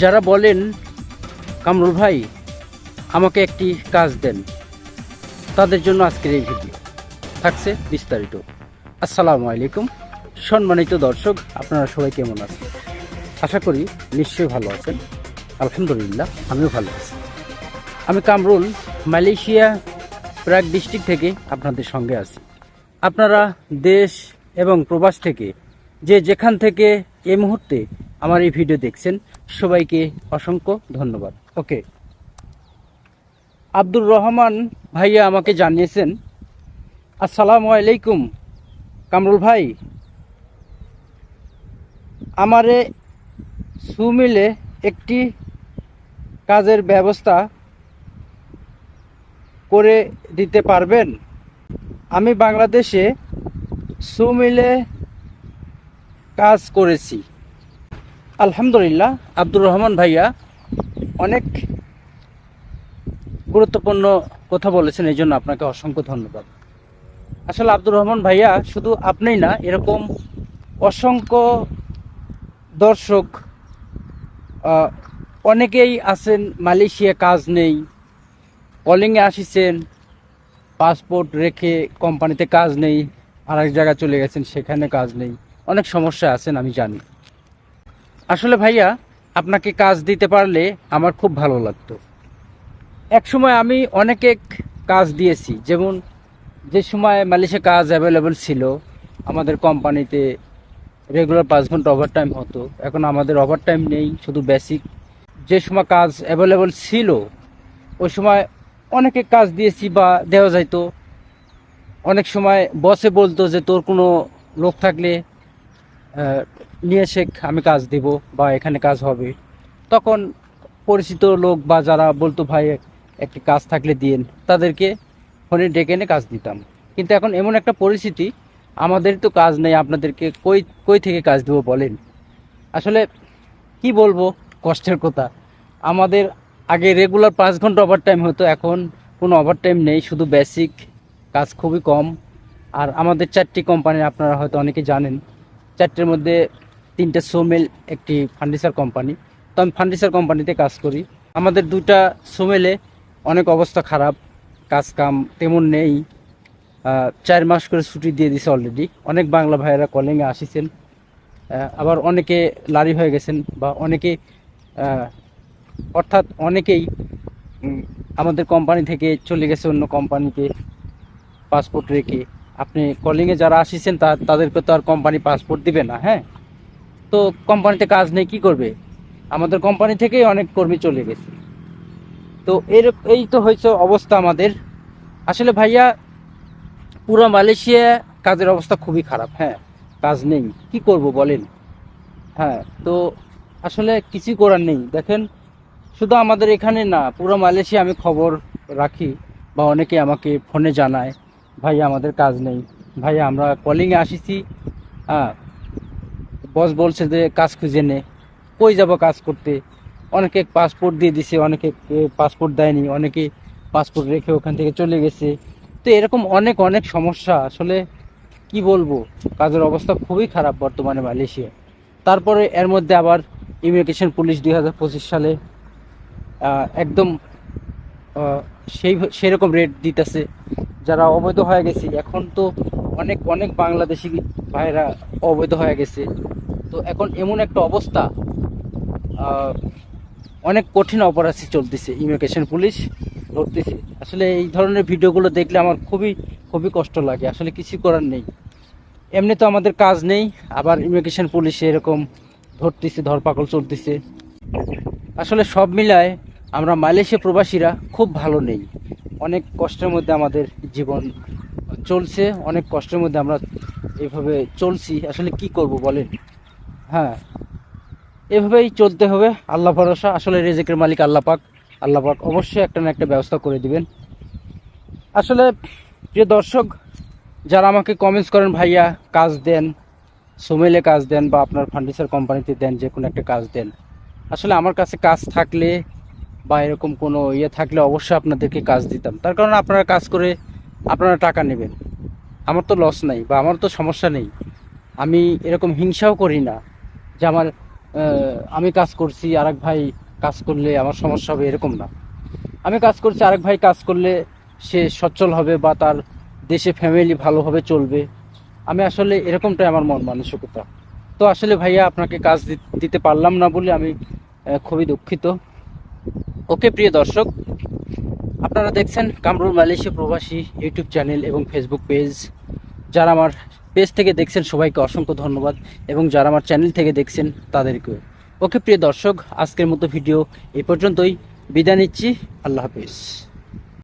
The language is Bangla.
যারা বলেন কামরুল ভাই আমাকে একটি কাজ দেন, তাদের জন্য আজকের এই ভিডিও থাকছে বিস্তারিত। আসসালামু আলাইকুম সম্মানিত দর্শক, আপনারা সবাই কেমন আছেন? আশা করি নিশ্চয়ই ভালো আছেন। আলহামদুলিল্লাহ আমিও ভালো আছি। আমি কামরুল, মালয়েশিয়া প্রাগ ডিস্ট্রিক্ট থেকে আপনাদের সঙ্গে আছি। আপনারা দেশ এবং প্রবাস থেকে যে যেখান থেকে এই মুহূর্তে আমার এই ভিডিও দেখছেন, সবাইকে অসংখ্য ধন্যবাদ। ওকে, আব্দুর রহমান ভাইয়া আমাকে জানিয়েছেন, আসসালামু আলাইকুম কামরুল ভাই, আমারে সুমিলে একটি কাজের ব্যবস্থা করে দিতে পারবেন? আমি বাংলাদেশে সুমিলে কাজ করেছি। আলহামদুলিল্লাহ, আব্দুর রহমান ভাইয়া অনেক গুরুত্বপূর্ণ কথা বলেছেন, এই জন্য আপনাকে অসংখ্য ধন্যবাদ। আসলে আব্দুর রহমান ভাইয়া শুধু আপনিই না, এরকম অসংখ্য দর্শক অনেকেই আছেন মালয়েশিয়া কাজ নেই, কলিংয়ে আসিছেন, পাসপোর্ট রেখে কোম্পানিতে কাজ নেই, আরেক জায়গায় চলে গেছেন, সেখানে কাজ নেই, অনেক সমস্যা আছেন আমি জানি। আসলে ভাইয়া আপনাকে কাজ দিতে পারলে আমার খুব ভালো লাগতো। এক সময় আমি অনেকে কাজ দিয়েছি, যেমন যে সময় মালয়েশিয়া কাজ অ্যাভেলেবল ছিল, আমাদের কোম্পানিতে রেগুলার 5 ঘন্টা ওভারটাইম হতো। এখন আমাদের ওভারটাইম নেই, শুধু বেসিক। যে সময় কাজ অ্যাভেলেবল ছিল ওই সময় অনেকে কাজ দিয়েছি বা দেওয়া যাইতো। অনেক সময় বসে বলতো যে তোর কোনো লোক থাকলে নিয়ে শেখ, আমি কাজ দেব বা এখানে কাজ হবে। তখন পরিচিত লোক বা যারা বলতো ভাই একটি কাজ থাকলে দিয়েন, তাদেরকে ফোনে ডেকে এনে কাজ দিতাম। কিন্তু এখন এমন একটা পরিস্থিতি, আমাদের তো কাজ নেই, আপনাদেরকে কই কই থেকে কাজ দেবো বলেন? আসলে কি বলবো, কষ্টের কথা। আমাদের আগে রেগুলার 5 ঘন্টা ওভারটাইম হতো, এখন কোনো ওভারটাইম নেই, শুধু বেসিক কাজ খুবই কম। আর আমাদের 4টি কোম্পানি, আপনারা হয়তো অনেকে জানেন, 4টের মধ্যে 3টে সোমেল, একটি ফার্নিচার কোম্পানি। তো আমি ফার্নিচার কোম্পানিতে কাজ করি। আমাদের 2টা সোমেলে অনেক অবস্থা খারাপ, কাজ কাম তেমন নেই। 4 মাস করে ছুটি দিয়ে দিছে অলরেডি। অনেক বাংলা ভাইয়েরা কলিংয়ে আসিছেন, আবার অনেকে লারি হয়ে গেছেন, বা অনেকে অর্থাৎ অনেকেই আমাদের কোম্পানি থেকে চলে গেছে অন্য কোম্পানিতে পাসপোর্ট রেখে। আপনি কলিংয়ে যারা আসিছেন তাদেরকে তো আর কোম্পানি পাসপোর্ট দিবে না। হ্যাঁ, তো কোম্পানিতে কাজ নেই, কি করবে? আমাদের কোম্পানি থেকেই অনেক কর্মী চলে গেছে। তো এই তো হয়েছে অবস্থা আমাদের। আসলে ভাইয়া পুরো মালয়েশিয়া কাজের অবস্থা খুবই খারাপ। হ্যাঁ, কাজ নেই, কি করব বলেন? হ্যাঁ, তো আসলে কিছুই করার নেই। দেখেন, শুধু আমাদের এখানে না, পুরো মালয়েশিয়া আমি খবর রাখি, বা অনেকে আমাকে ফোনে জানায়, ভাই আমাদের কাজ নেই, ভাই আমরা কলিংয়ে আসিছি, হ্যাঁ বস বলছে যে কাজ খুঁজে নে, কই যাব কাজ করতে? অনেকে পাসপোর্ট দিয়ে দিছে, অনেকে পাসপোর্ট দেয়নি, অনেকে পাসপোর্ট রেখে ওখান থেকে চলে গেছে। তো এরকম অনেক অনেক সমস্যা। আসলে কি বলবো, কাজের অবস্থা খুবই খারাপ বর্তমানে মালয়েশিয়া। তারপরে এর মধ্যে আবার ইমিগ্রেশন পুলিশ 2025 সালে একদম সেরকম রেট দিতেছে। যারা অবৈধ হয়ে গেছে, এখন তো অনেক অনেক বাংলাদেশি ভাইরা অবৈধ হয়ে গেছে। তো এখন এমন একটা অবস্থা, অনেক কঠিন অপরাধী চলতেছে, ইমিগ্রেশন পুলিশ ধরতেছে। আসলে এই ধরনের ভিডিওগুলো দেখলে আমার খুবই খুবই কষ্ট লাগে। আসলে কিছু করার নেই, এমনি তো আমাদের কাজ নেই, আবার ইমিগ্রেশন পুলিশ এরকম ধরতেছে, ধরপাকড় চলতেছে। আসলে সব মিলায় আমরা মালয়েশিয়া প্রবাসীরা খুব ভালো নেই। অনেক কষ্টের মধ্যে আমাদের জীবন চলছে, অনেক কষ্টের মধ্যে আমরা এইভাবে চলছি। আসলে কি করব বলেন? হ্যাঁ, এভাবেই চলতে হবে, আল্লাহ ভরসা। আসলে রিজিকের মালিক আল্লাহ পাক, আল্লাহ পাক অবশ্যই একটা না একটা ব্যবস্থা করে দিবেন। আসলে প্রিয় দর্শক, যারা আমাকে কমেন্টস করেন ভাইয়া কাজ দেন, সোমেলে কাজ দেন, বা আপনার ফার্নিচার কোম্পানিতে দেন, যে কোনো একটা কাজ দেন, আসলে আমার কাছে কাজ থাকলে বা এরকম কোনো ইয়ে থাকলে অবশ্যই আপনাদেরকে কাজ দিতাম। তার কারণ আপনারা কাজ করে আপনারা টাকা নেবেন, আমার তো লস নাই বা আমার তো সমস্যা নেই। আমি এরকম হিংসাও করি না যে আমার আমি কাজ করছি আরেক ভাই কাজ করলে আমার সমস্যা হবে, এরকম না। আমি কাজ করছি, আরেক ভাই কাজ করলে সে সচ্ছল হবে বা তার দেশে ফ্যামিলি ভালোভাবে চলবে। আমি আসলে এরকমটাই আমার মন মানসিকতা। তো আসলে ভাইয়া আপনাকে কাজ দিতে পারলাম না বলে আমি খুবই দুঃখিত। ওকে প্রিয় দর্শক, আপনারা দেখছেন কামরুল মালয়েশিয়া প্রবাসী ইউটিউব চ্যানেল এবং ফেসবুক পেজ। যারা আমার পেজ থেকে দেখছেন সবাইকে অসংখ্য ধন্যবাদ, এবং যারা আমার চ্যানেল থেকে দেখছেন তাদেরকেও। ওকে প্রিয় দর্শক, আজকের মতো ভিডিও এই পর্যন্তই। বিদায় নিচ্ছি। আল্লাহ হাফিজ।